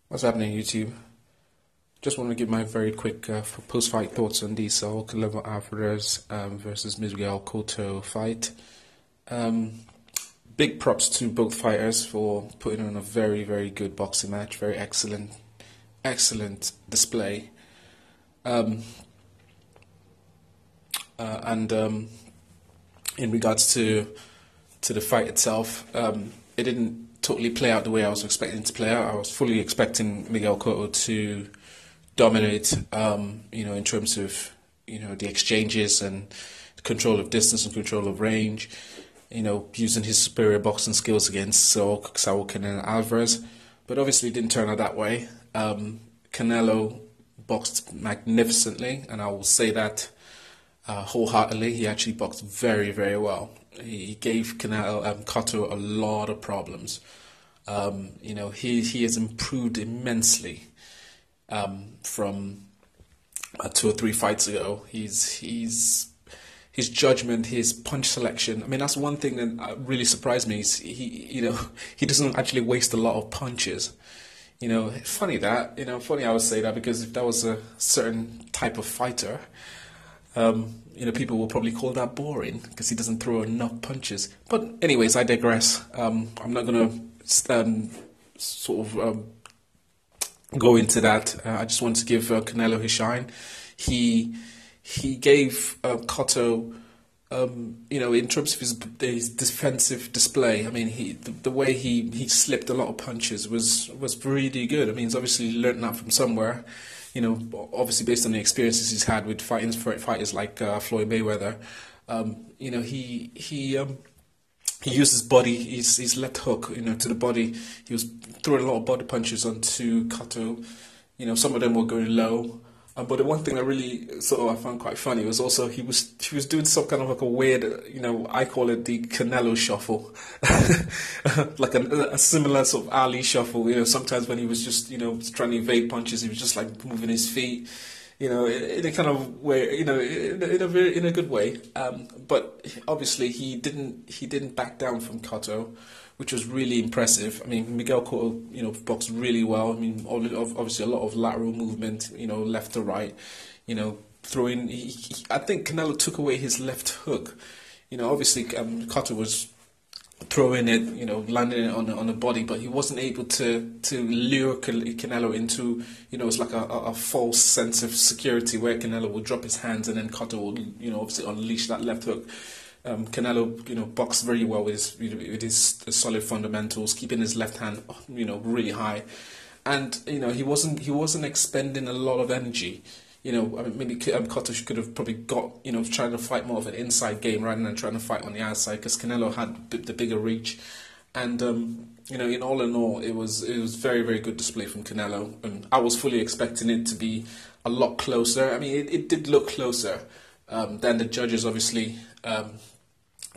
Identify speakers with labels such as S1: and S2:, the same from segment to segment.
S1: What's happening, YouTube? Just want to give my very quick post-fight thoughts on the Canelo Alvarez versus Miguel Cotto fight. Big props to both fighters for putting on a very, very good boxing match. Very excellent display. And in regards to the fight itself, it didn't totally play out the way I was expecting it to play out. I was fully expecting Miguel Cotto to dominate, in terms of, the exchanges and control of distance and control of range, using his superior boxing skills against Saul Canelo Alvarez. But obviously it didn't turn out that way. Canelo boxed magnificently, and I will say that wholeheartedly. He actually boxed very, very well. He gave Cotto a lot of problems. He has improved immensely from 2 or 3 fights ago. His judgment, his punch selection. I mean, that's one thing that really surprised me. He doesn't actually waste a lot of punches. Funny I would say that, because if that was a certain type of fighter, people will probably call that boring because he doesn't throw enough punches. But anyways, I digress. I'm not going to go into that. I just want to give Canelo his shine. He gave Cotto, in terms of his defensive display. I mean, the way he slipped a lot of punches was really good. I mean, he's obviously learned that from somewhere. Obviously based on the experiences he's had with fighters like Floyd Mayweather. He used his body, his left hook, to the body. He was throwing a lot of body punches onto Cotto. Some of them were going low. But the one thing that really I found quite funny was also he was doing some kind of like a weird, I call it the Canelo shuffle, like a similar sort of Ali shuffle. Sometimes when he was just trying to evade punches, he was just like moving his feet, in a kind of way, in a good way. But obviously he didn't back down from Cotto, which was really impressive. I mean, Miguel Cotto, boxed really well. I mean, obviously a lot of lateral movement, left to right, throwing. I think Canelo took away his left hook. Obviously Cotto was throwing it, landing it on the body, but he wasn't able to lure Canelo into, it's like a false sense of security where Canelo will drop his hands and then Cotto will, obviously unleash that left hook. Canelo, boxed very well with his solid fundamentals, keeping his left hand, really high, and he wasn't expending a lot of energy. I mean, maybe Cotto could have probably got, trying to fight more of an inside game rather than trying to fight on the outside, because Canelo had the bigger reach, and in all, it was very, very good display from Canelo, and I was fully expecting it to be a lot closer. I mean, it did look closer than the judges obviously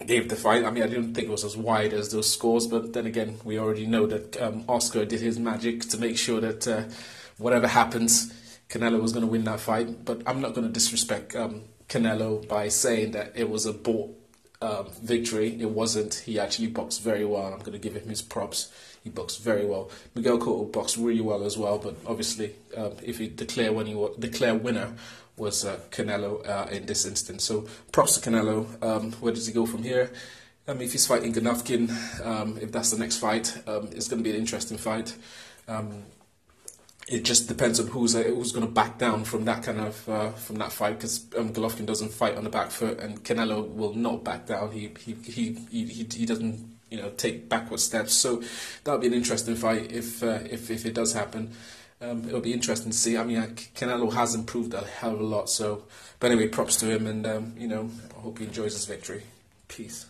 S1: gave the fight. I mean, I didn't think it was as wide as those scores, but then again, we already know that Oscar did his magic to make sure that whatever happens, Canelo was going to win that fight. But I'm not going to disrespect Canelo by saying that it was a bought victory. It wasn't. He actually boxed very well. I'm going to give him his props. He boxed very well. Miguel Cotto boxed really well as well. But obviously, if he declare winner was Canelo in this instance. So props to Canelo. Where does he go from here? I mean, if he's fighting Golovkin, if that's the next fight, it's going to be an interesting fight. It just depends on who's going to back down from that kind of from that fight, because Golovkin doesn't fight on the back foot, and Canelo will not back down. He doesn't take backward steps. So that'll be an interesting fight if it does happen. It'll be interesting to see. I mean, Canelo has improved a hell of a lot. So, but anyway, props to him, and I hope he enjoys his victory. Peace.